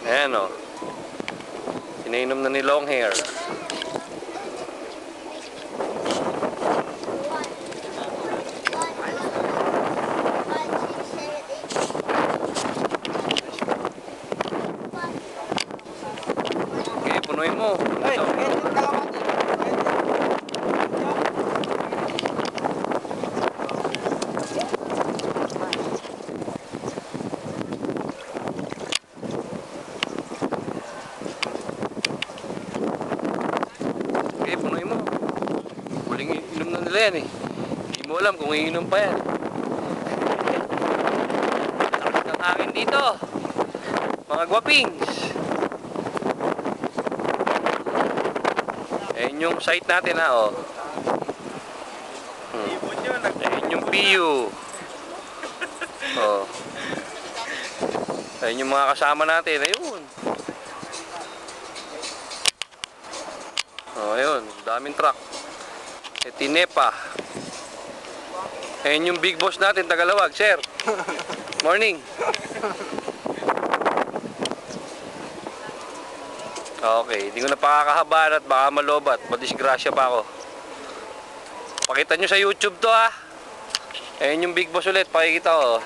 Ayan o. Pinainom na ni long hair. Okay, punuin mo. Okay, punuin mo. Huling inom na nila yan eh. Hindi mo alam kung iinom pa yan. Takot ng hangin dito. Mga gwapings. Ayan yung site natin ha oh. Ayan yung PU. Oh. Ayan yung mga kasama natin. Ayun. Oh, ayun. Daming truck. Tinepa. Ayan yung big boss natin, Tagalawag, sir. Morning. Okay, hindi ko na pakakahaban at baka malobat. Madisgrasya pa ako. Pakita nyo sa YouTube to ha. Ayan yung big boss ulit, pakikita ko.